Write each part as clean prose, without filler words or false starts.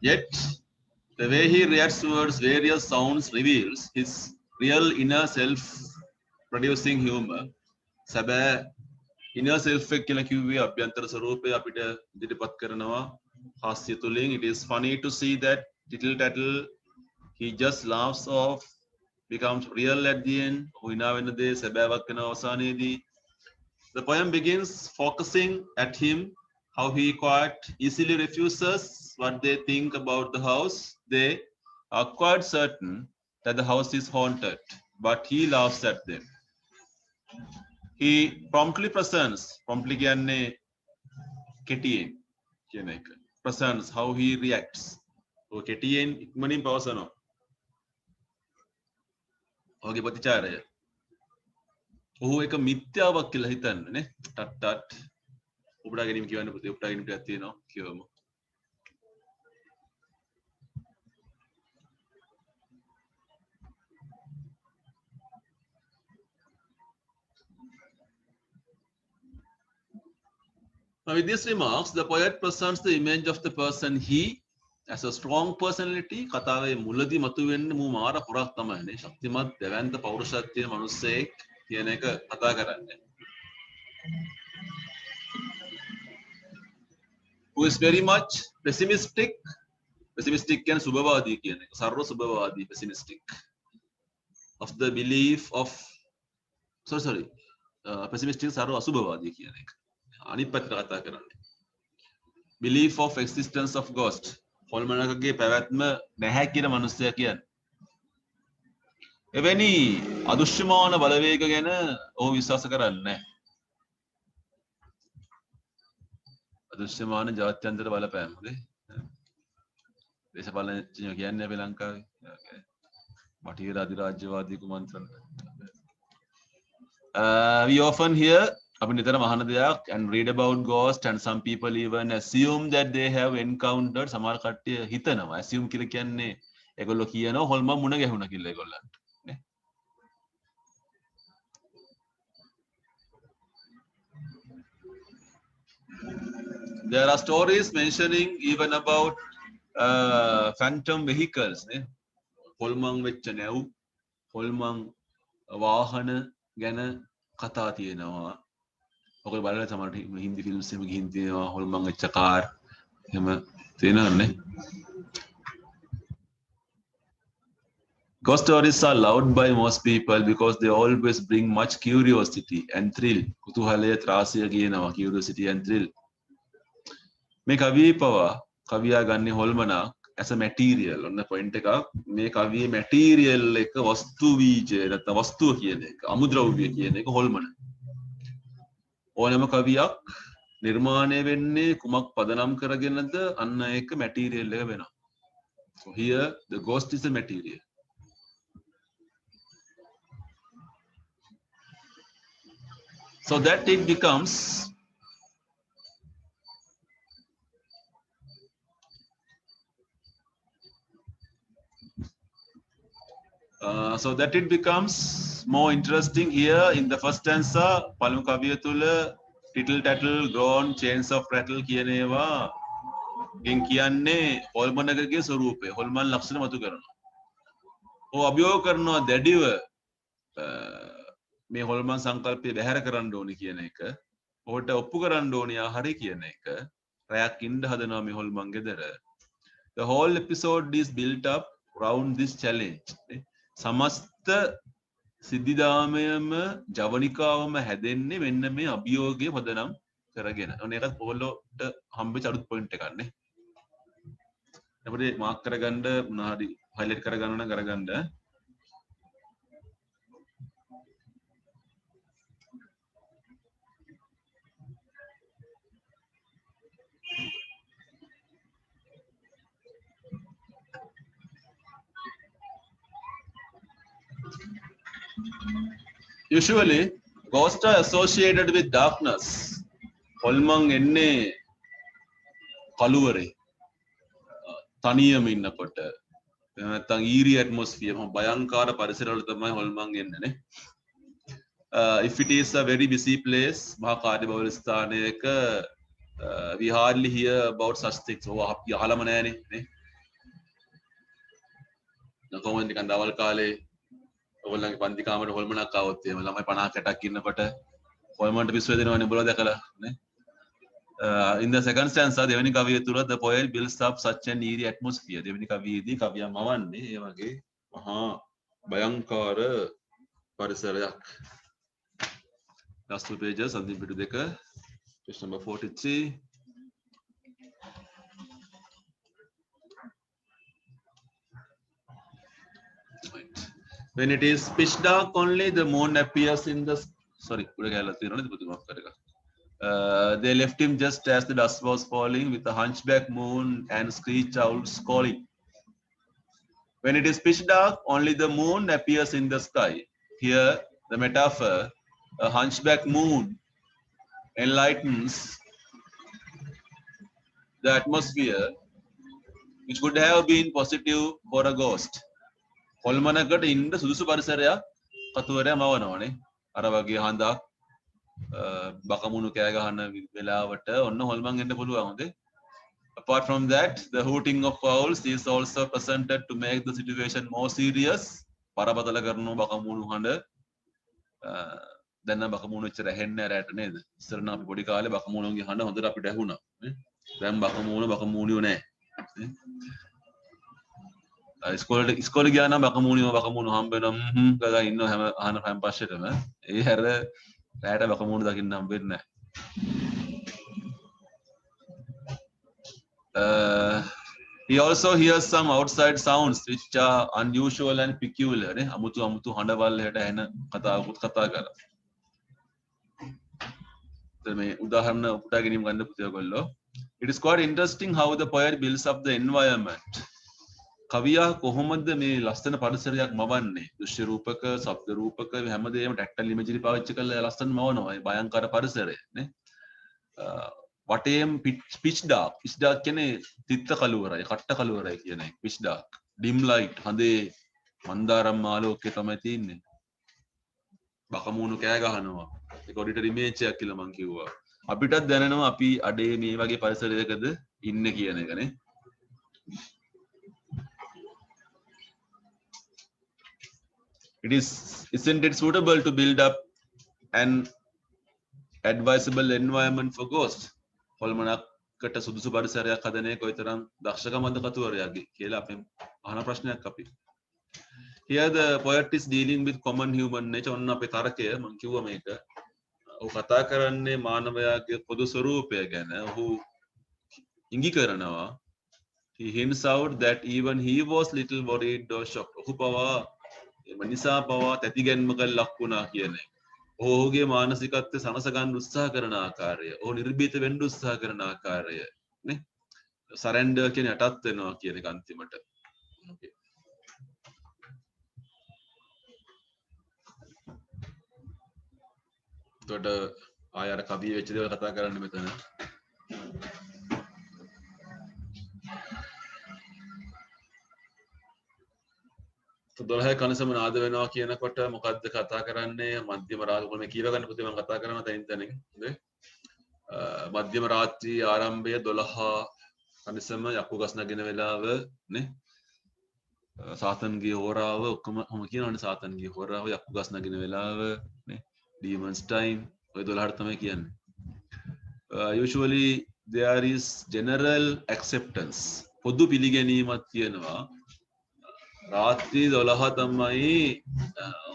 Yet, the way he reacts towards various sounds reveals his real inner self producing humor. Sabah inner self කියලා කිව්වේ අභ්‍යන්තර ස්වરૂපය අපිට ඉදිරිපත් කරනවා හාස්‍ය තුලින්. It is funny to see that tittle tattle he just laughs off becomes real at the end. හුිනා වෙන දේ සැබෑවක් වෙන අවසානයේදී. The poem begins focusing at him, how he quite easily refuses what they think about the house. They are quite certain that the house is haunted, but he laughs at them. He promptly presents, promptly කියන්නේ කෙටියෙන් කියන එක. Presents how he reacts. ඔය කෙටියෙන් ඉක්මනින් පවසනවා. ඔහුගේ ප්‍රතිචාරය. ඔහු එක මිත්‍යාවක් කියලා හිතන්න නේ. ටට් උපුටා ගැනීම කියවන්න පුතේ උපුටා ගැනීම ටිකක් තියෙනවා කියවමු. Now, with these remarks, the poet presents the image of the person he as a strong personality. කතාවේ මුලදී මතුවෙන්නේ මූ මාර පුරක් තමයිනේ. ශක්තිමත් දෙවන්ත පෞරුෂත්වයේ මිනිස්සෙක් කියන එක කතා කරන්නේ. Who is very much pessimistic. Pessimistic කියන්නේ සුබවාදී කියන එක. සර්ව සුබවාදී pessimistic. Of the belief of pessimistic සර්ව අසුබවාදී කියන එක. අනිත් පැත්තට කතා කරන්නේ. Belief of existence of ghost. හොල්මනකගේ පැවැත්ම නැහැ කියන මිනිස්සයා කියන්නේ. එවැනි අදෘශ්‍යමාන බලවේග ගැන ඔහු විශ්වාස කරන්නේ නැහැ. අදෘශ්‍යමාන ජාත්‍යන්තර බලපෑම් හොඳේ. දේශපාලනඥයෝ කියන්නේ අපි ලංකාවේ. බටහිර අධිරාජ්‍යවාදී කුමන්ත්‍රණ. We often hear අපි නිතරම අහන දෙයක් and read about ghosts and some people even assume that they have encountered සමහර කට්ටිය හිතනවා assume කියලා කියන්නේ ඒගොල්ලෝ කියනවා හොල්මන් මුණ ගැහුණා කියලා ඒගොල්ලන්ට නේ. There are stories mentioning even about phantom vehicles නේ. හොල්මන් වෙච්ච නැව් හොල්මන් වාහන ගැන කතා තියෙනවා. ඔකල් බලලා සමහර හින්දි ෆිල්ම්ස් එකෙම ගිහින් තියෙනවා හොල්මන් වෙච්ච කාර් එහෙම තියෙනවනේ. Ghost stories are loved by most people because they always bring much curiosity and thrill. කුතුහලය ත්‍රාසය කියනවා curiosity and thrill. මේ කවියේ පවා කවියා ගන්නේ හොල්මනක් as a material. ඔන්න පොයින්ට් එකක්. මේ කවියේ material එක වස්තු බීජය නැත්නම් වස්තුව කියන එක අමුද්‍රව්‍ය කියන එක හොල්මන. ඕනෑම කවියක් නිර්මාණය වෙන්නේ කුමක් පදනම් කරගෙනද අන්න ඒක මැටීරියල් එක වෙනවා. So here the ghost is a material. So that it becomes more interesting here in the first stanza. පළමු කවිය තුල tittle tattle groan chains of rattle කියන ඒවා ගෙන් කියන්නේ හොල්මනකගේ ස්වරූපය. හොල්මන් ලක්ෂණ මතු කරනවා. ඔව් අභියෝග කරනවා දැඩිව මේ හොල්මන් සංකල්පය බැහැර කරන්න ඕනි කියන එක. ඔහුට ඔප්පු කරන්න ඕනි හරි කියන එක. රැයක් ඉන්න හදනවා මේ හොල්මන් ගෙදර. The whole episode is built up around this challenge. සමස්ත සිද්ධිදාමයම ජවනිකාවම හැදෙන්නේ මෙන්න මේ අභියෝගය පදනම් කරගෙන. ඔන්න ඒකත් පොල්ලොට හම්බෙච්ච අලුත් පොයින්ට් එකක් නේ. අපිට මාක් කරගන්න මොනවාරි හයිලයිට් කරගන්න නම් කරගන්න. Usually, ghosts are associated with darkness. හොල්මන් එන්නේ කළුවරේ. තනියම ඉන්නකොට. නැත්නම් ඊරි ඇට්මොස්ෆියර් භයංකාර පරිසරවල තමයි හොල්මන් එන්නේ නේ. if it is a very busy place මහා කාර්යබහුල ස්ථානයක we hardly hear about such things. ඔව් අපි අහලම නැහැනේ නේ. කොහොමද නිකන් දවල් කාලේ ඔයගොල්ලන්ගේ පන්ති කාමරේ හොල්මනක් ආවොත් එහෙම ළමයි 50 60ක් ඉන්නකොට හොල්මන්ට පිස්සු වෙදෙනවනේ බලව දැකලා නේ. In the second stanza දෙවෙනි කවිය තුල the poet builds up such an eerie atmosphere. දෙවෙනි කවියේදී කවියා මවන්නේ ඒ වගේ මහා භයංකාර පරිසරයක්. Last two pages අන්තිම පිටු දෙක page number 43. Right. When it is pitch dark only the moon appears in the sorry උඩ ගෑලා තියෙනවනේ පුදුමක් කරක. They left him just as the dusk was falling with a hunchback moon and screech owls calling. When it is pitch dark, only the moon appears in the sky. Here, the metaphor, a hunchback moon, enlightens the atmosphere, which would have been positive for a ghost. හොල්මනකට ඉන්න සුදුසු පරිසරයක් කතුවරයා මවනවනේ. අර වගේ හඳක් බකමුණු කෑ ගහන වෙලාවට ඔන්න හොල්මන් එන්න පුළුවන් හොඳේ. Apart from that, the hooting of owls is also presented to make the situation more serious. පරබතල කරන බකමුණු හඬ දැන් නම් බකමුණු එච්චර ඇහෙන්නේ නැහැ රැට නේද? ඉස්සර නම් අපි පොඩි කාලේ බකමුණුන්ගේ හඬ හොඳට අපිට ඇහුණා. දැන් බකමුණියෝ නැහැ. ඉස්කෝලේ ගියා නම් බකමුණු හම්බ වෙනවා ගගා ඉන්නවා හැම අහන හැම පස්සෙටම. ඒ හැර රැට බකමුණු දකින්න හම්බෙන්නේ නැහැ. He also hears some outside sounds which are unusual and peculiar. Ne? අමුතු හඬවල් හැට ඇහෙන කතාවකුත් කතා කරා. මේ උදාහරණ උපුටා ගැනීම ගන්න පුතේ ඔයගොල්ලෝ. It is quite interesting how the poet builds up the environment. කවියා කොහොමද මේ ලස්සන පරිසරයක් මවන්නේ? දෘශ්‍ය රූපක, ශබ්ද රූපක හැමදේම ටැක්ටයිල් ඉමේජරි පාවිච්චි කරලා ලස්සන මවනවා. ඒ භයංකර පරිසරය නේ. වටේම pitch dark කියන්නේ තිත්ත කළුවරයි, කට්ට කළුවරයි කියන එක. pitch dark, dim light, හඳේ Mandaram ආලෝකය තමයි තියෙන්නේ. බකමුණු කෑ ගහනවා. ඒක ඔඩිටර් ඉමේජ් එකක් කියලා මම කිව්වා. අපිටත් දැනෙනවා අපි අඩේ මේ වගේ පරිසරයකද ඉන්නේ කියන එක නේ. Isn't it suitable to build up an advisable environment for ghosts? හොල්මනකට සුදුසු පරිසරයක් හදන එක කොයිතරම් දක්ෂකමක්ද කතුවරයාගේ කියලා අපෙන් අහන ප්‍රශ්නයක් අපි. Here the poet is dealing with common human nature. ඔන්න අපේ තරකය මම කිව්වා මේක. ඔහු කතා කරන්නේ මානවයාගේ පොදු ස්වරූපය ගැන. ඔහු ඉඟි කරනවා. He hints out that even he was little worried or shocked. ඔහු පවා නිසා පවා තැතිගැන්මක ලක් වුණා කියන එක. ඔහුගේ මානසිකත්වය සනස ගන්න උත්සාහ කරන ආකාරය, ඔහු නිර්භීත වෙන්න උත්සාහ කරන ආකාරය නේ. සරෙන්ඩර් කියන යටත් වෙනවා කියන එක අන්තිමට. ඕකේ. එතකොට ආය අර කවිය වෙච්ච දේවල් කතා කරන්න මෙතන. දොළහේ කනසම නාද වෙනවා කියනකොට මොකද්ද කතා කරන්නේ? මධ්‍යම රාත්‍රිය මේ කීව ගන්න පුතේ මම කතා කරනවා තනින් හොඳේ. මධ්‍යම රාත්‍රී ආරම්භය 12 කනසම යක්කු ගස් නගින වෙලාව නේ. සාතන්ගේ හෝරාව ඔක්කොම කියනවනේ සාතන්ගේ හෝරාව යක්කු ගස් නගින වෙලාව නේ. demons time ඔය 12ට තමයි කියන්නේ. Usually there is general acceptance. පොදු පිළිගැනීමක් තියෙනවා. රාත්‍රී 12 තමයි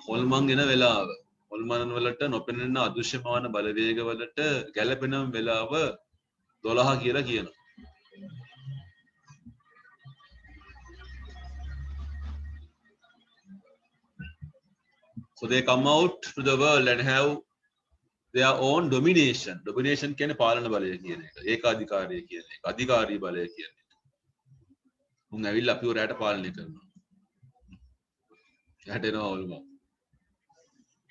හොල්මන් එන වෙලාව. හොල්මන් වලට නොපෙනෙන අදෘශ්‍යමාන බලවේග වලට ගැළපෙන වෙලාව 12 කියලා කියනවා. So they come out to the world and have their own domination. Domination කියන්නේ පාලන බලය කියන එක. ඒකාධිකාරී කියන එක. අධිකාරී බලය කියන එක. උන් ඇවිල්ලා අපිව රැට පාලනය කරනවා. හැටෙනවා ඔල්ම.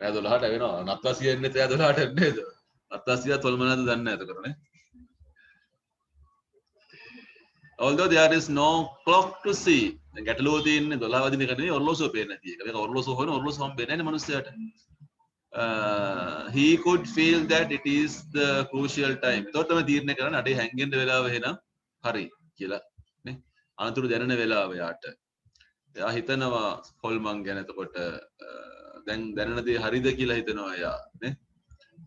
රෑ 12ට වෙනවා. නත්තසිය එන්නේ රෑ 12ට නේද? නත්තසිය තොල්මනද දන්නේ නැහැ එතකොට නේ. Although there is no clock to see. දැන් ගැටලුව තියෙන්නේ 12 වදින එක නෙවෙයි ඔරලෝසුව පේන්නේ නැති එක. මේක ඔරලෝසුව හොයන ඔරලෝසුව හම්බෙන්නේ නැහැ නේ මිනිස්සයාට. he could feel that it is the crucial time. එතකොට තමයි තීරණය කරන්නේ අඩේ හැංගෙන්න වෙලාව එහෙනම් හරි කියලා නේ. අනතුරු දැනෙන වෙලාව යාට. එයා හිතනවා හොල්මන් ගැන එතකොට දැන් දැනෙන දේ හරිද කියලා හිතනවා එයා නේ.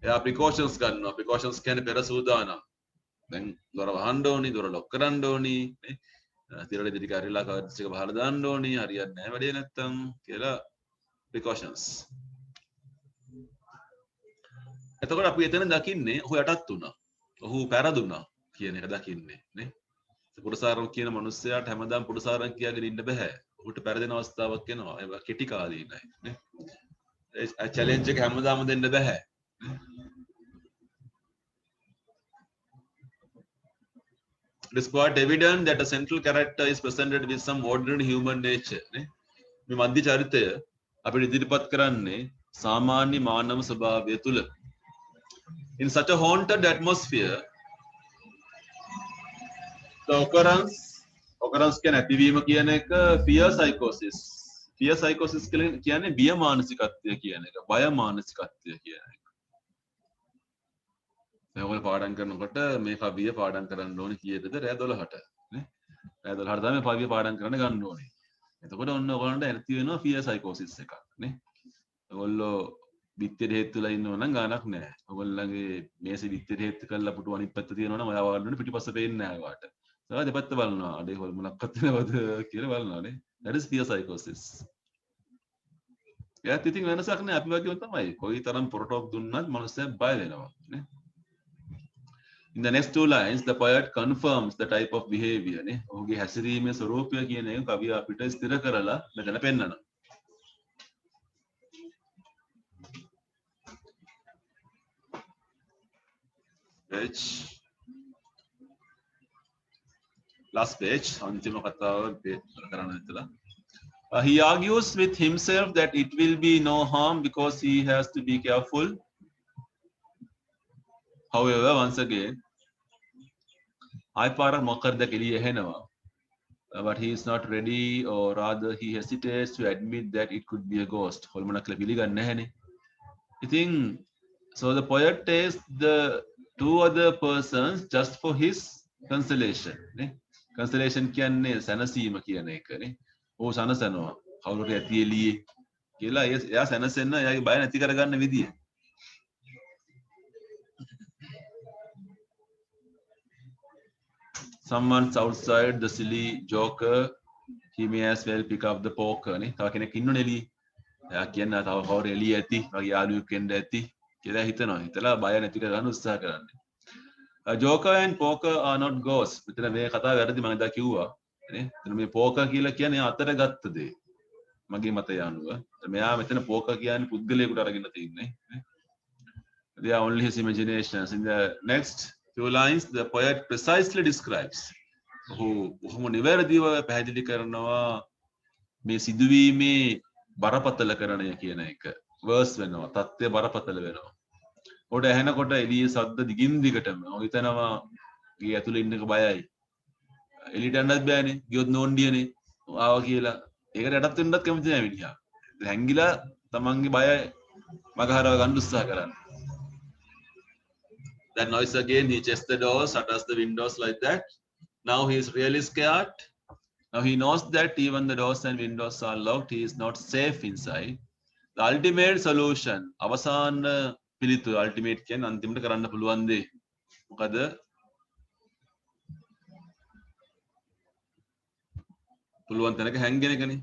එයා precautions ගන්නවා. precautions කියන්නේ පෙර සූදානම්. දැන් දොර වහන්න ඕනි, දොර ලොක් කරන්න ඕනි නේ. තිරලෙදි ටික අරිලා කවර්ස් එක බහලා දාන්න ඕනි. හරියන්නේ නැහැ වැඩේ නැත්තම් කියලා precautions. එතකොට අපි එතන දකින්නේ ඔහු යටත් වුණා. ඔහු පෙරදුනා කියන එක දකින්නේ නේ. පුරුසාරම් කියන මිනිස්සයාට හැමදාම පුරුසාරම් කියාගෙන ඉන්න බෑ. ඔහුට පෙරදෙන අවස්ථාවක් එනවා. ඒක කෙටි කාලීනයි නේ. ඒ චැලෙන්ජ් එක හැමදාම දෙන්න බෑ. It is quite evident that a central character is presented with some ordinary human nature නේ. මේ මධ්‍ය චරිතය අපිට ඉදිරිපත් කරන්නේ සාමාන්‍ය මානව ස්වභාවය තුල. In such a haunted atmosphere, the occurrence කියන ඇතිවීම කියන එක fear psychosis කියන්නේ බිය මානසිකත්වය කියන එක, බය මානසිකත්වය කියන එක. දැන් ඔයගොල්ලෝ පාඩම් කරනකොට මේ කවිය පාඩම් කරන්න ඕනේ කීයටද? රෑ 12ට නේ. රෑ 12ට තමයි කවිය පාඩම් කරන්න ගන්න ඕනේ. එතකොට ඔන්න ඔයගොල්ලන්ට ඇති වෙනවා fear psychosis එකක් නේ. ඔයගොල්ලෝ බිත්තියට හේතුලා ඉන්නව නම් ගානක් නැහැ. ඔයගොල්ලන්ගේ මේසෙ බිත්තියට හේතු කරලා පුටු අනිත් පැත්ත තියෙනවා නම් ඔයා වල්ලුනේ පිටිපස්ස පේන්නේ නැහැ වාට. ඔයා දෙපැත්ත බලනවා. අඩේ හොල් මොනක්වත් වෙනවද කියලා බලනවා නේ. That is fear psychosis. එයාත් ඉතින් වෙනසක් නැහැ අපි වගේම තමයි. කොයි තරම් පොරටොක් දුන්නත් මනුස්සයා බය වෙනවා නේ. In the next two lines, the poet confirms the type of behavior නේ. ඔහුගේ හැසිරීමේ ස්වરૂපය කියන එක කවිය අපිට ස්ථිර කරලා මෙතන පෙන්නනවා. Last page, अंतिम කතාව කරන්න හිතලා. He argues with himself that it will be no harm because he has to be careful. However, once again, ආයිපාරක් මොකක්ද කියලා එහෙනවා. But he is not ready, or rather he hesitates to admit that it could be a ghost. හොල්මනක් කියලා පිළිගන්නේ නැහනේ. ඉතින් so the poet takes the two other persons just for his consolation නේ. consolation කියන්නේ සැනසීම කියන එක නේ. ඕ සනසනවා. කවුරුට ඇති එළියේ කියලා එයා සැනසෙන්න එයාගේ බය නැති කරගන්න විදිය. Someone's outside the silly joker, he may as well pick up the poker නේ. තව කෙනෙක් ඉන්නෝනේ එළියේ. එයා කියන්නේ තව කවුරු එළියේ ඇති, මගේ යාළුවෙක් වෙන්න ඇති කියලා හිතනවා. හිතලා බය නැති කරගන්න උත්සාහ කරන්නේ. Joker and poker are not ghosts. මෙතන මේ කතාව වැරදි මම එදා කිව්වා නේ. මෙතන මේ poker කියලා කියන්නේ අතර ගත්ත දේ. මගේ මතය අනුව. මෙයා මෙතන poker කියන්නේ පුද්ගලයෙකුට අරගෙන තින්නේ නේ. They are only his imaginations. In the next few lines, the poet precisely describes ඔහුම නිවැරදිව පැහැදිලි කරනවා මේ සිදුවීමේ බරපතලකරණය කියන එක. verse වෙනවා. තත්ත්වය බරපතල වෙනවා. ඔඩ ඇහෙනකොට එළියේ ශබ්ද දිගින් දිගටම ඔය හිතනවා ගේ ඇතුලේ ඉන්න එක බයයි. එළියට යන්නත් බෑනේ. ගියොත් නෝන්ඩියනේ. ආවා කියලා. ඒකට යටත් වෙන්නත් කැමති නෑ මිනිහා. හැංගිලා තමන්ගේ බය මගහරව ගන්න උත්සාහ කරන්නේ. That noise again, he checks the doors, shutters the windows like that. Now he is really scared. Now he knows that even the doors and windows are locked. He is not safe inside. The ultimate solution, අවසාන පිළිතුර, ultimate කියන්නේ අන්තිමට කරන්න පුළුවන් දේ. මොකද? පුළුවන් තැනක හැංගෙන එකනේ.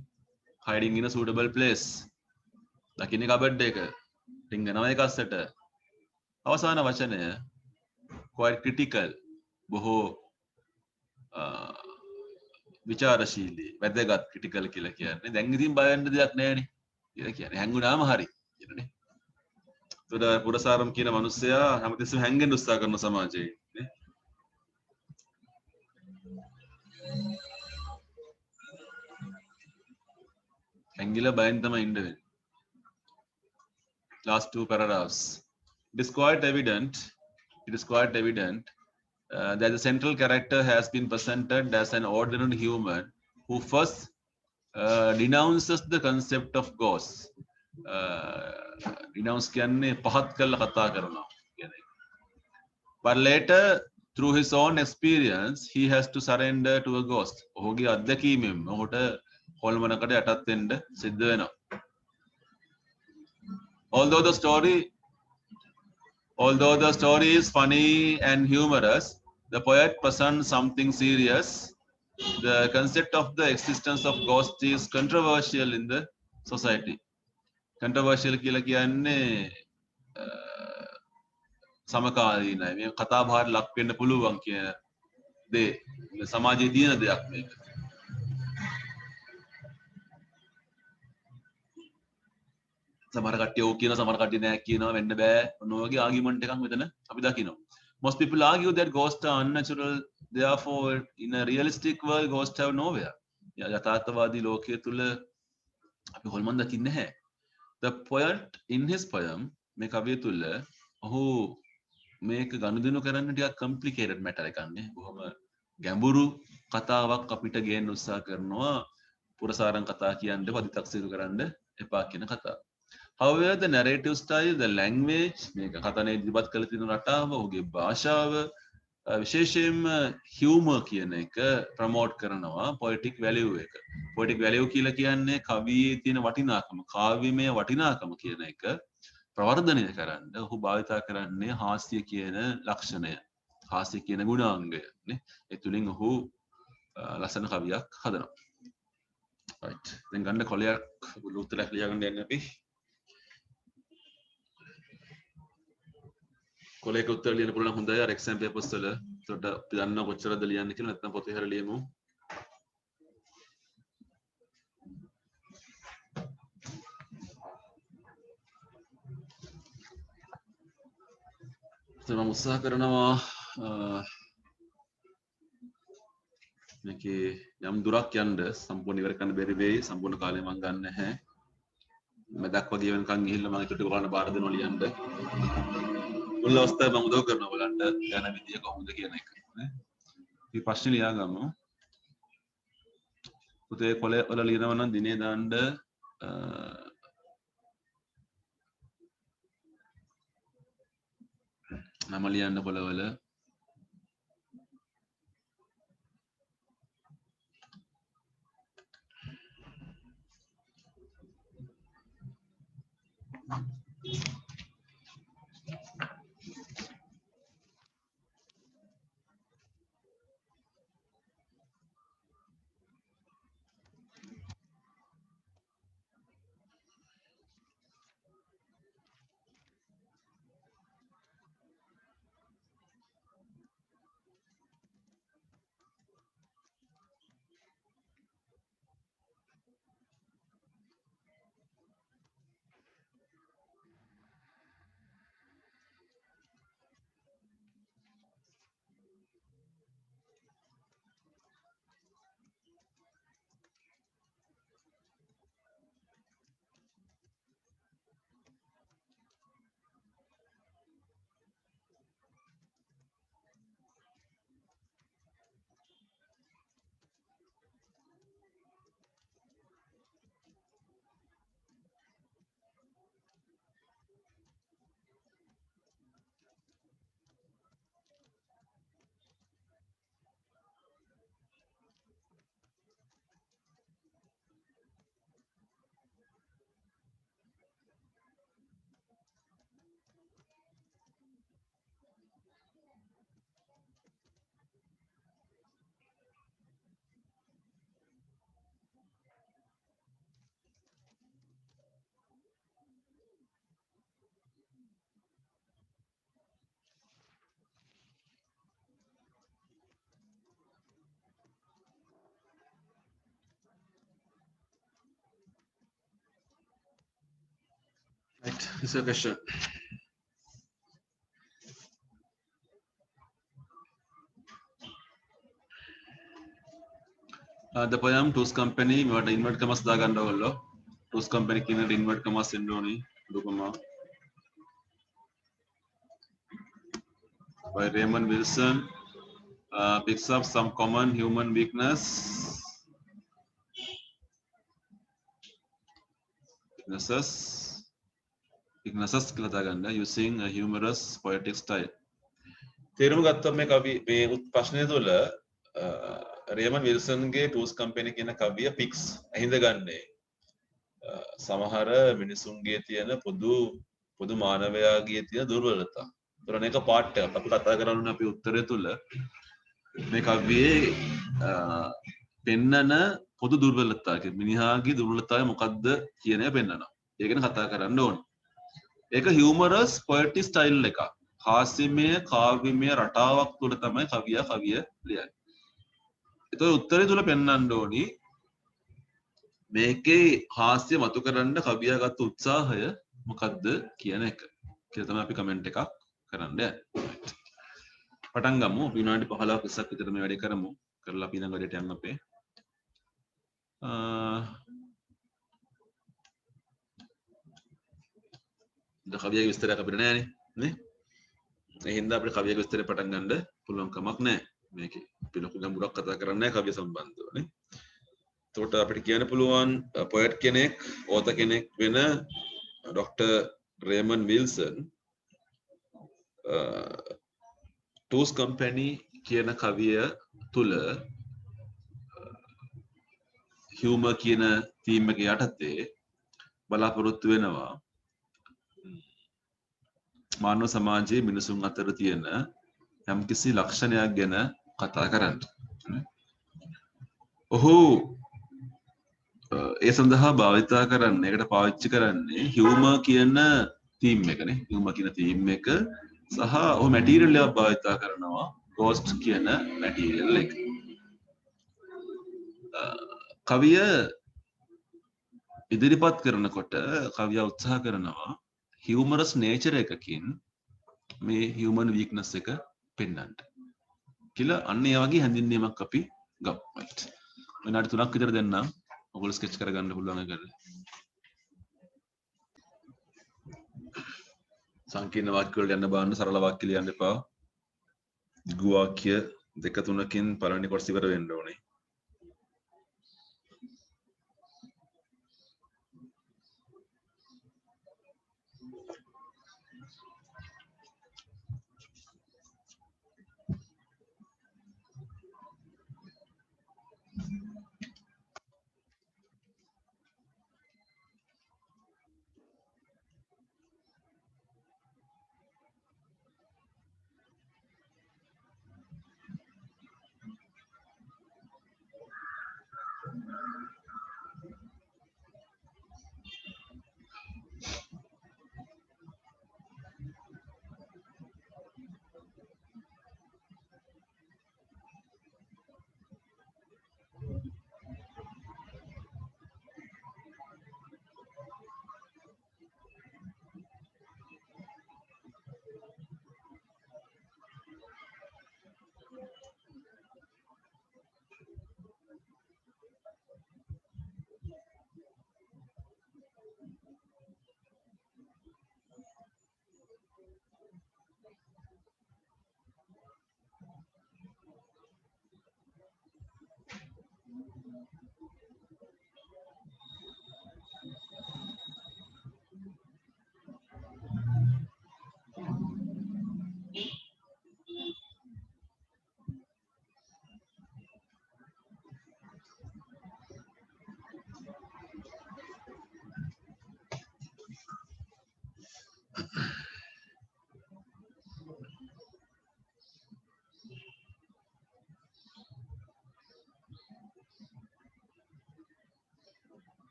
Hiding in a suitable place. දකින්නේ කබඩ් එක. රින්ගනවා එකස්සට. අවසාන වචනය quite critical, බොහෝ විචාරශීලී, වැදගත් critical කියලා කියන්නේ. දැන් ඉතින් බය වෙන්න දෙයක් නැහැනේ කියලා කියන්නේ. හැංගුණාම හරි කියනනේ. ඒතකොට පුරසාරම් කියන මිනිස්සයා හැමතිස්සෙම හැංගෙන්න උත්සාහ කරන සමාජයේ නේ. හැංගිලා බයෙන් තමයි ඉන්න වෙන්නේ. Last two paragraphs. It is quite evident that the central character has been presented as an ordinary human who first denounces the concept of ghosts. renounce කියන්නේ පහත් කළා කතා කරනවා කියන එක. But later through his own experience he has to surrender to a ghost. ඔහුගේ අත්දැකීමෙන් ඔහුට හොල්මනකට යටත් වෙන්න සිද්ධ වෙනවා. Although the story is funny and humorous, the poet presents something serious. The concept of the existence of ghosts is controversial in the society. Controversial කියලා කියන්නේ සමකාලීනයි. මේ කතා බහට ලක් වෙන්න පුළුවන් කියන දේ සමාජයේ තියෙන දෙයක් මේක. සමහර කට්ටිය ඕක කියනවා සමහර කට්ටිය නෑ කියනවා වෙන්න බෑ. ඔන්න ඔය වගේ ආගියුමන්ට් එකක් මෙතන අපි දකිනවා. Most people argue that ghosts are unnatural, therefore in a realistic world ghosts have nowhere. යථාර්ථවාදී ලෝකයේ තුල අපි හොල්මන් දකින්නේ නැහැ. The poet in his poem මේ කවිය තුල ඔහු මේක ගනුදෙනු කරන්න ටිකක් complicated matter එකක් නේ. බොහොම ගැඹුරු කතාවක් අපිට ගේන්න උත්සාහ කරනවා. පුරසාරං කතා කියන්නේ පදිතක්සේරු කරන්න එපා කියන කතාව. However, the narrative style, the language, මේක කතනේ ඉදිරිපත් කළ තියෙන රටාව, ඔහුගේ භාෂාව විශේෂයෙන්ම humor කියන එක ප්‍රොමෝට් කරනවා poetic value එක. poetic value කියලා කියන්නේ කවියේ තියෙන වටිනාකම, කාව්‍යමය වටිනාකම කියන එක ප්‍රවර්ධනය කරන්න ඔහු භාවිතා කරන්නේ හාස්‍ය කියන ලක්ෂණය. හාස්‍ය කියන ගුණාංගය නේ. ඒ තුලින් ඔහු ලස්සන කවියක් හදනවා. right. දැන් ගන්න කොලයක් උත්තරයක් ලියගන්න යන්නේ අපි. කොලයක උත්තර ලියන්න පුළුවන් හොඳයි අර එක්සෑම් පේපර්ස් වල. ඒකට අපි දන්නවා කොච්චරද ලියන්න කියලා නැත්නම් පොතේ හරි ලියමු. මම උත්සාහ කරනවා මේකේ යම් දුරක් යන්න සම්පූර්ණ ඉවර කරන්න බැරි වෙයි. සම්පූර්ණ කාලය මම ගන්න නැහැ. මැදක් වගේ වෙනකන් ගිහිල්ලා මම ඒකට ඔයාලට බාර දෙනවා ලියන්න. මුල් අවස්ථාවේ මම උදව් කරනවා ඔයාලන්ට යන විදිය කොහොමද කියන එක නේ. මේ ප්‍රශ්නේ ලියාගමු. පුතේ කොලේ වල ලියනවා නම් දිනේ දාන්න නම ලියන්න කොලවල. Right, this is a question. The poem Two's Company, what invert commas daganda wallo. Two's Company kina invert commas endoni dukuma. By Raymond Wilson picks up some common human weakness. Ignaces කියලා දාගන්න using a humorous poetic style. තේරුම ගත්තොත් මේ කවි මේ ප්‍රශ්නය තුළ රේමන් විල්සන්ගේ ටූස් company කියන කවිය පික්ස් අහිඳගන්නේ සමහර මිනිසුන්ගේ තියෙන පොදු මානවයාගේ තියෙන දුර්වලතා. ඒතරන එක පාර්ට් එකක් අපි කතා කරන්නේ අපේ උත්තරය තුළ මේ කවියේ පෙන්නන පොදු දුර්වලතාවක මිනිහාගේ දුර්වලතාවය මොකක්ද කියන එක පෙන්නනවා. ඒක ගැන කතා කරන්න ඕන. ඒක හියුමරස් පොයටික් ස්ටයිල් එකක්. හාස්‍යමය කාව්‍යමය රටාවක් තුළ තමයි කවිය ලියන්නේ. ඒතකොට උත්තරය තුළ පෙන්වන්න ඕනි මේකේ හාස්‍ය මතු කරන්න කවියා ගත්ත උත්සාහය මොකක්ද කියන එක. කියලා තමයි අපි කමෙන්ට් එකක් කරන්න යන්නේ. පටන් ගමු. විනාඩි 15ක් 20ක් විතර මේ වැඩේ කරමු. කරලා අපි ඊළඟ වැඩේට යන්න අපේ. කවියගේ විස්තරයක් අපිට නැහැ නේ. ඒ හින්දා අපිට කවියගේ විස්තරේ පටන් ගන්න පුළුවන් කමක් නැහැ. මේකේ අපි ලොකු ගැඹුරක් කතා කරන්නේ නැහැ කවිය සම්බන්ධව නේ. එතකොට අපිට කියන්න පුළුවන් පොයට් කෙනෙක්, ඕතර් කෙනෙක් වෙන ඩොක්ටර් රේමන් විල්සන් ටූස් කම්පැනි කියන කවිය තුල හියුමර් කියන තීම් එක යටතේ බලාපොරොත්තු වෙනවා මානව සමාජයේ මිනිසුන් අතර තියෙන යම්කිසි ලක්ෂණයක් ගැන කතා කරන්න. ඔහු ඒ සඳහා භාවිතා කරන්නේ ඒකට පාවිච්චි කරන්නේ හියුමර් කියන තීම් එකනේ. හියුමර් කියන තීම් එක සහ ඔහු මැටීරියල් එකක් භාවිතා කරනවා ගෝස්ට් කියන මැටීරියල් එක. කවිය ඉදිරිපත් කරනකොට කවියා උත්සාහ කරනවා හියුමරස් නේචර් එකකින් මේ හියුමන් වීක්නස් එක පෙන්වන්න. කියලා අන්න ඒ වගේ හැඳින්වීමක් අපි ගමු. right. විනාඩි 3ක් විතර දෙන්නම්. ඔයගොල්ලෝ ස්කෙච් කරගන්න පුළුවන් එකට. සංකීර්ණ වාක්‍ය වලට යන්න බාන්න සරල වාක්‍ය ලියන්න එපා. දිගු වාක්‍ය 2-3කින් පළවෙනි කොටස ඉවර වෙන්න ඕනේ.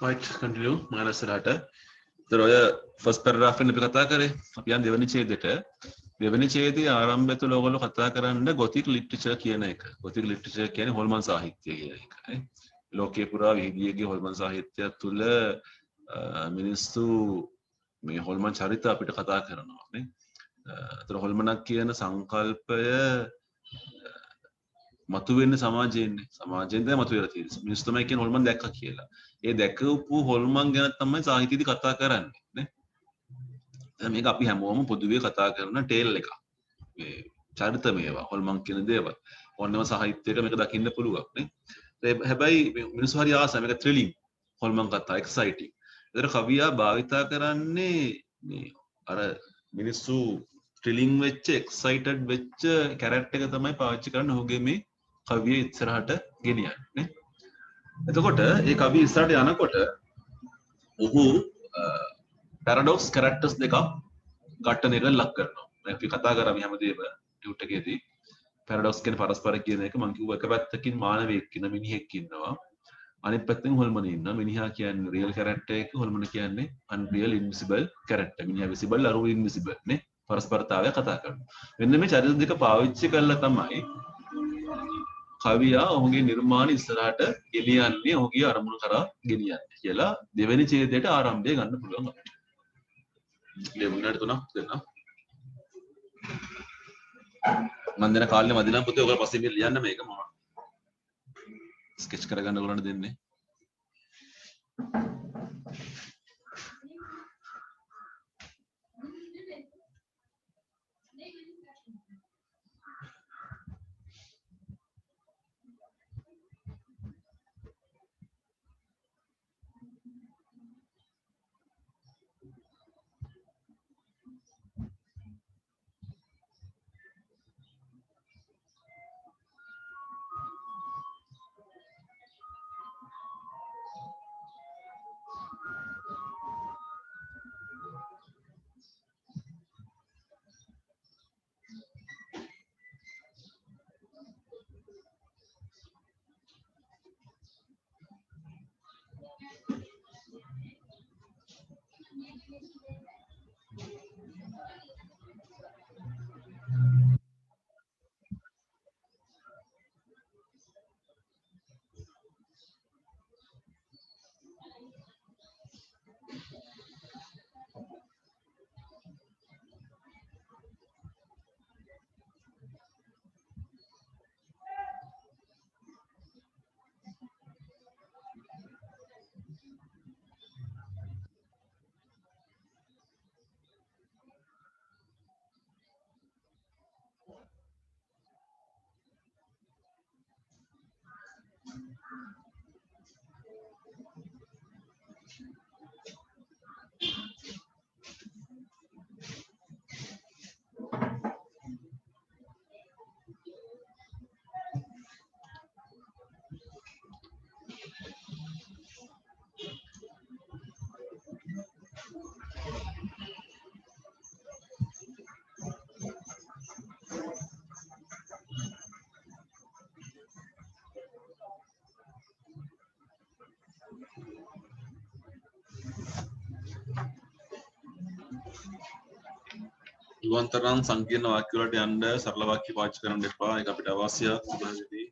Right, continue. මානසරට. ඒතර ඔය first paragraph එකෙන් අපි කතා කරේ. අපි යන් දෙවෙනි ඡේදෙට. දෙවෙනි ඡේදයේ ආරම්භය තුළ ඔයගොල්ලෝ කතා කරන්න Gothic literature කියන එක. Gothic literature කියන්නේ හොල්මන් සාහිත්‍යය කියන එක. නේ? ලෝකේ පුරා විහිදියගේ හොල්මන් සාහිත්‍යය තුළ මිනිස්සු මේ හොල්මන් චරිත අපිට කතා කරනවා නේ. ඒතර හොල්මනක් කියන සංකල්පය මතුවෙන්නේ සමාජයෙන් තමයි මතුවලා තියෙන්නේ. මිනිස්සු තමයි කියන්නේ හොල්මන් දැක්කා කියලා. ඒ දැකපු හොල්මන් ගැන තමයි සාහිත්‍යයේදී කතා කරන්නේ නේ. දැන් මේක අපි හැමෝම පොදුවේ කතා කරන ටේල් එකක්. මේ චරිත මේවා හොල්මන් කියන දේවල්. ඕනම සාහිත්‍යයක මේක දකින්න පුළුවන් නේ. හැබැයි මිනිස්සු හරි ආසයි මේක ත්‍රිලිං හොල්මන් කතා එක්සයිටිං. ඒතර කවියා භාවිතා කරන්නේ මේ අර මිනිස්සු ත්‍රිලිං වෙච්ච එක්සයිටඩ් වෙච්ච කැරක්ටර් එක තමයි පාවිච්චි කරන්නේ ඔහුගේ මේ කවිය ඉස්සරහට ගෙනියන්නේ නේ. එතකොට ඒ කවිය ඉස්සරහට යනකොට ඔහු පැරඩොක්ස් කැරක්ටර්ස් දෙකක් ඝට්ටනයකට ලක් කරනවා. දැන් අපි කතා කරා මේ හැමදේම ටියුට් එකේදී පැරඩොක්ස් කියන්නේ පරස්පර කියන එක මම කිව්වා එක පැත්තකින් මානවයෙක් ඉන්න මිනිහෙක් ඉන්නවා. අනිත් පැත්තෙන් හොල්මන ඉන්නවා. මිනිහා කියන්නේ රියල් කැරක්ටර් එක, හොල්මන කියන්නේ අන්රියල් ඉන්විසිබල් කැරක්ටර්. මිනිහා විසිබල් අර ඉන්විසිබල් නේ. පරස්පරතාවය කතා කරනවා. මෙන්න මේ චරිත දෙක පාවිච්චි කරලා තමයි කවියා ඔහුගේ නිර්මාණ ඉස්සරහට ගෙනියන්නේ ඔහුගේ අරමුණු කරා ගෙනියන්නේ කියලා දෙවෙනි ඡේදයට ආරම්භය ගන්න පුළුවන් අපිට. දෙමුණට තුනක් දෙන්න. මම දෙන කාලේ මදි නම් පුතේ ඔයගොල්ලෝ පස්සේ ලියන්න මේක මම ස්කෙච් කරගන්න ඔයගොල්ලන්ට දෙන්නේ. ඉවන්තරම් සංකීර්ණ වාක්‍ය වලට යන්න සරල වාක්‍ය පාවිච්චි කරන්න එපා. ඒක අපිට අවශ්‍ය සුභාසිතී.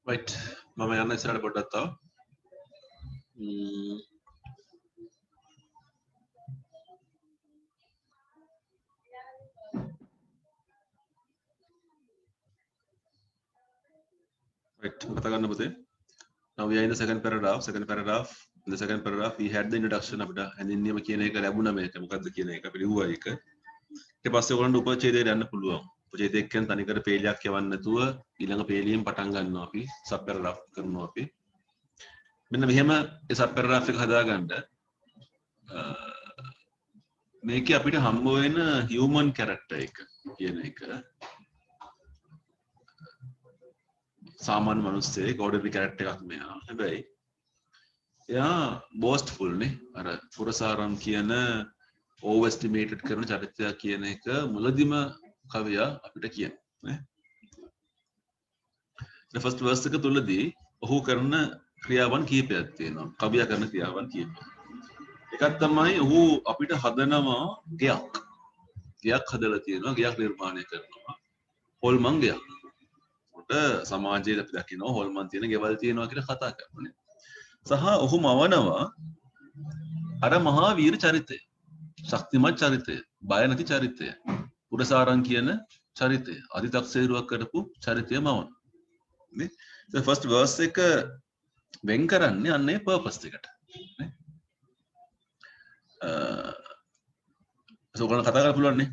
right මම යන්න ඉස්සරහට පොඩ්ඩක් තව right කතා ගන්න පුතේ now we are in the second paragraph in the second paragraph we had the introduction අපිට හැඳින්වීම කියන එක ලැබුණා මේක මොකද්ද කියන එක අපි ලිව්වා ඒක ඊට පස්සේ ඔයගොල්ලන්ට උපච්ඡේදයට යන්න පුළුවන් උපච්ඡේදයක් කියන්නේ තනිකර පේලියක් යවන්න නැතුව ඊළඟ පේලියෙන් පටන් ගන්නවා අපි sub paragraph කරනවා අපි මෙන්න මෙහෙම ඒ sub paragraph එක හදාගන්න මේකේ අපිට හම්බ වෙන human character එක කියන එක සාමාන්‍ය මිනිස්සෙක් ordinary character එකක් මෙයා හැබැයි එයා boastful නේ අර පුරසාරම් කියන overestimated කරන චරිතයක් කියන එක මුලදිම කවියා අපිට කියන්නේ නේ first verse එක තුලදී ඔහු කරන ක්‍රියාවන් කීපයක් තියෙනවා කවියා කරන ක්‍රියාවන් කීපයක් එකක් තමයි ඔහු අපිට හදනවා ගයක් හදලා තියෙනවා ගයක් නිර්මාණය කරනවා හොල්මන් ගයක් උට සමාජයේ අපි දකිනවා හොල්මන් තියෙන ගෙවල් තියෙනවා කියලා කතා කරනවා සහ ඔහු මවනවා අර මහා වීර චරිතය ශක්තිමත් චරිතය බය නැති චරිතය පුරසාරං කියන චරිතය අධිතක්සේරුවක් කරපු චරිතය මවන නේ the first verse එක වෙන් කරන්නේ අන්නේ purpose එකට නේ ඔයගොල්ලෝ කතා කරලා පුළුවන් නේ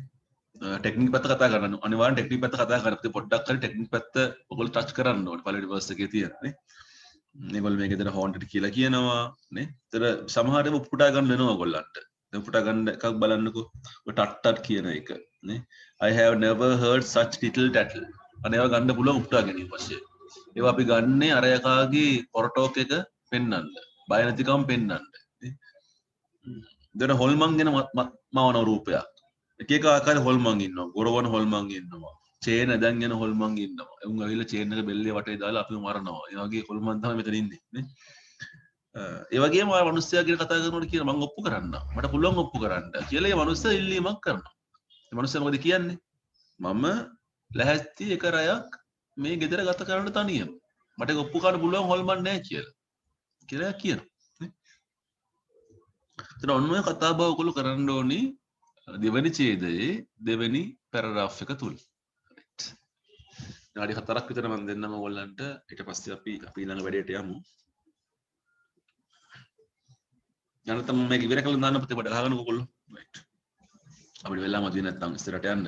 ටෙක්නික් පැත්ත කතා කරන්න අනිවාර්යෙන් ටෙක්නික් පැත්ත කතා කරලා පොඩ්ඩක් හරි ටෙක්නික් පැත්ත ඔයගොල්ලෝ ටච් කරන්න ඕනේ පළවෙනි verse එකේ තියෙන නේ මේගොල්ලෝ මේකේතර haunted කියලා කියනවා නේ ඒතර සමහර ඒවා උපුටා ගන්න වෙනවා ඔයගොල්ලන්ට දැන් උපුටා ගන්න එකක් බලන්නකෝ ඔය ටට් කියන එක නේ I have never heard such little tattle අනේ ඒවා ගන්න පුළුවන් උපුටා ගැනීම වශයෙන් ඒවා අපි ගන්නේ අර යකාගේ පොරටෝක් එක පෙන්වන්න බය නැතිකම පෙන්වන්න නේ දැන් හොල්මන් ගැන මවන රූපයක් එක එක ආකාර හොල්මන් ඉන්නවා ගොරවන හොල්මන් ඉන්නවා චේන් ඇදන් යන හොල්මන් ඉන්නවා එවුන් ඇවිල්ලා චේන් එක බෙල්ලේ වටේ දාලා අපිව මරනවා ඒ වගේ හොල්මන් තමයි මෙතන ඉන්නේ නේ ඒ වගේම ආ මිනිස්සයා කියන කතා කරනකොට කියන මම ඔප්පු කරන්න මට පුළුවන් ඔප්පු කරන්න කියලා ඒ මිනිස්සයා ඉල්ලීමක් කරනවා ඒ මිනිස්සයා මොකද කියන්නේ මම ලැහැත්ති එක රයක් මේ ගෙදර ගත කරන්න තනියම මට ඒක ඔප්පු කරන්න පුළුවන් හොල්මන් නැහැ කියලා කියනවා නේ එතන ඔන්න ඔය කතා බහ ඔයගොල්ලෝ කරන්න ඕනි දෙවෙනි ඡේදයේ දෙවෙනි පැරග්‍රාෆ් එක තුල විනාඩි 4ක් විතර මම දෙන්නම ඔයගොල්ලන්ට ඊට පස්සේ අපි ඊළඟ වැඩේට යමු යනතම මේක ඉවර කළා දාන්න පුතේ බඩ ගහගන්න ඔයගොල්ලෝ රයිට් අපිට වෙලාම දෙන්නේ නැත්නම් ඉස්සරහට යන්න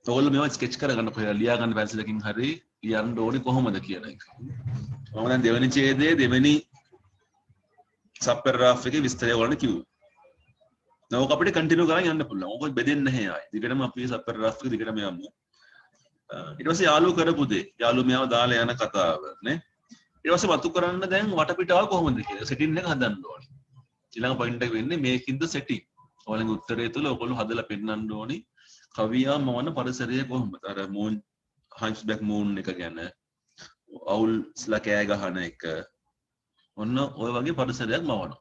ඔයගොල්ලෝ මේවා ස්කෙච් කරගන්න කොහෙද ලියා ගන්න පැන්සිලකින් හරි ලියන්න ඕනේ කොහොමද කියන එක මම දැන් දෙවෙනි ඡේදයේ දෙවෙනි සබ් පැරග්‍රාෆ් එකේ විස්තරය ඔයගොල්ලන්ට කිව්වා නෝක අපිට කන්ටිනියු කරන් යන්න පුළුවන්. ඕක බෙදෙන්නේ නැහැ ආයි. දිගටම අපි සබ් පැරග්‍රාෆ් එක දිගටම යමු. ඊට පස්සේ යාළුවෝ කරපු දේ. යාළුවෝ මෙයාව දාලා යන කතාව නේ. ඊට පස්සේ වතු කරන්න දැන් වටපිටාව කොහොමද කියලා සෙටින් එක හදන්න ඕනේ. ඊළඟ පොයින්ට් එක වෙන්නේ මේකින්ද සෙටින්. ඔයාලගේ උත්තරය තුල ඔයගොල්ලෝ හදලා පෙන්නන්න ඕනි. කවියා මවන පරිසරය කොහොමද? අර මූන් හයිස්බැක් මූන් එක ගැන අවුල්ස්ලා කෑ ගහන එක. ඔන්න ඔය වගේ පරිසරයක් මවනවා.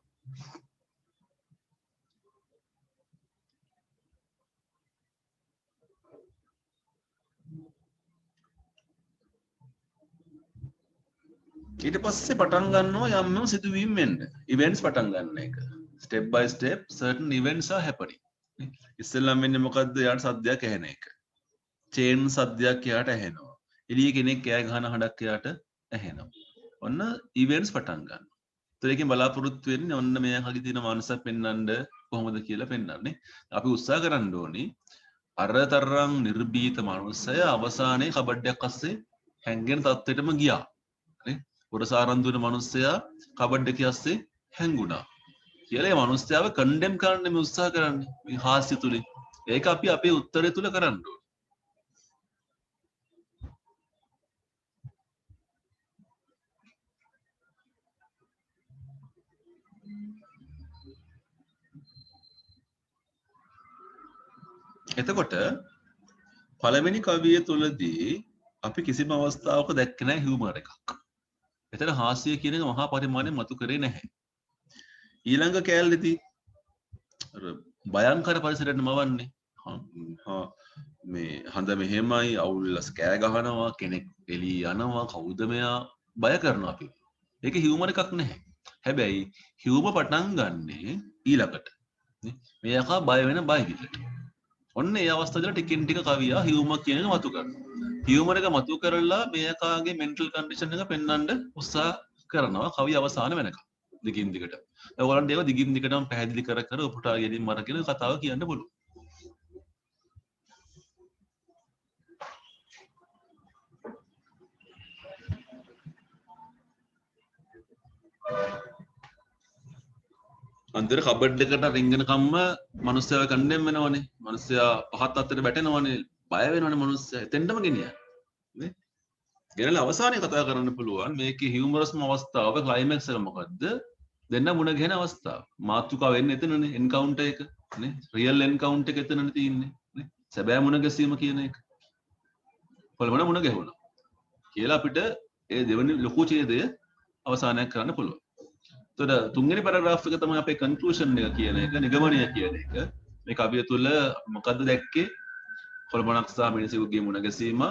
ඊට පස්සේ පටන් ගන්නවා යම් සිදුවීම් වෙන්න events පටන් ගන්න එක step by step certain events are happening ඉස්සෙල්ලාම වෙන්නේ මොකද්ද යාට සද්දයක් ඇහෙන එක chain සද්දයක් යාට ඇහෙනවා එළිය කෙනෙක් කෑ ගහන හඬක් යාට ඇහෙනවා ඔන්න events පටන් ගන්නවා ඒතර එකෙන් බලාපොරොත්තු වෙන්නේ ඔන්න මෙයාගේ තියෙන මානසක් පෙන්වන්න කොහොමද කියලා පෙන්වන්නේ අපි උත්සාහ කරන්න ඕනි අරතරම් නිර්භීත මනුස්සය අවසානයේ කබඩයක් අස්සේ හැංගෙන තත්ත්වෙටම ගියා. නේ? පුරසාරන් දුන මනුස්සයා කබඩක අස්සේ හැංගුණා. කියලා මේ මනුස්සයාව කන්ඩෙම් කරන්න මේ උත්සාහ කරන්නේ. මේ හාස්‍ය තුලින්. ඒක අපි අපේ උත්තරය තුල කරන්න ඕනේ. එතකොට පළවෙනි කවිය තුලදී අපි කිසිම අවස්ථාවක දැක්කේ නැහැ හියුමර් එකක්. එතන හාස්‍ය කියන එක මහා පරිමාණයෙන් මතු කරේ නැහැ. ඊළඟ කෑල්ලේදී අර භයංකර පරිසරයක් නමවන්නේ. මේ හඳ මෙහෙමයි අවුල්ලස් කෑ ගහනවා කෙනෙක් එළී යනවා කවුද මෙයා බය කරනවා අපි. ඒක හියුමර් එකක් නැහැ. හැබැයි හියුමර් පටන් ගන්නේ ඊළඟට. මේ යකා බය වෙන බය විදිහට. ඔන්න ඒ අවස්ථාවේදී ටිකෙන් ටික කවියා හියුමර් කියන එක මතු කරනවා. හියුමර් එක මතු කරලා මේකාගේ මෙන්ටල් කන්ඩිෂන් එක පෙන්වන්න උත්සාහ කරනවා කවිය අවසාන වෙනකම්. දිගින් දිගට. ඔයගොල්ලන්ට ඒක දිගින් දිගටම පැහැදිලි කර කර උපුටා ගැනීම අරගෙන කතාව කියන්න පුළුවන්. අන්තිර කබඩ් එකට රින්ගන කම්ම මිනිස්සයා කන්ඩෙම් වෙනවනේ. මිනිස්සයා පහත් අතට බැටෙනවනේ. බය වෙනවනේ මිනිස්සයා. එතෙන්ටම ගෙනියන්නේ. නේ? ගෙනලා අවසානයේ කතා කරන්න පුළුවන් මේකේ හියුමරස්ම අවස්ථාව ක්ලයිමැක්ස් එක මොකද්ද? දෙන්න මුණ ගැහෙන අවස්ථාව. මාතෘකාව වෙන්නේ එතනනේ එන්කවුන්ටර් එක. නේ? රියල් එන්කවුන්ටර් එක එතනනේ තියෙන්නේ. නේ? සැබෑ මුණ ගැසීම කියන එක. කොළමන මුණ ගැහුණා. කියලා අපිට ඒ දෙවෙනි ලොකු ඡේදය අවසානයක් කරන්න පුළුවන්. එතකොට තුන්වෙනි පැරග්‍රාෆ් එක තමයි අපේ කන්ක්ලූෂන් එක කියන එක නිගමනය කියන එක. මේ කවිය තුල මොකද්ද දැක්කේ? කොළමනක් සහ මිනිසෙකුගේ මුණ ගැසීම.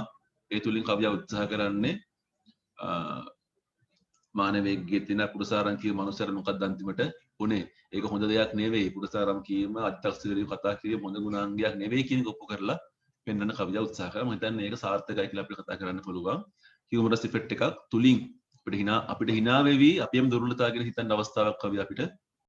ඒ තුලින් කවිය උත්සාහ කරන්නේ මානවයෙක්ගේ තියෙන පුරුසාරම් කියන මනුස්සයර මොකක්ද අන්තිමට උනේ. ඒක හොඳ දෙයක් නෙවෙයි. පුරුසාරම් කීම අත්‍යක්ෂිරිය කතා කිරීම හොඳ ගුණාංගයක් නෙවෙයි කියන එක ඔප්පු කරලා පෙන්වන්න කවිය උත්සාහ කරා. මම හිතන්නේ ඒක සාර්ථකයි කියලා අපිට කතා කරන්න පුළුවන්. හියුමරස් ඉෆෙක්ට් එකක් තුලින් අපිට hina වෙවි අපියම දුර්වලතාව ගැන හිතන්න අවස්ථාවක් කවිය අපිට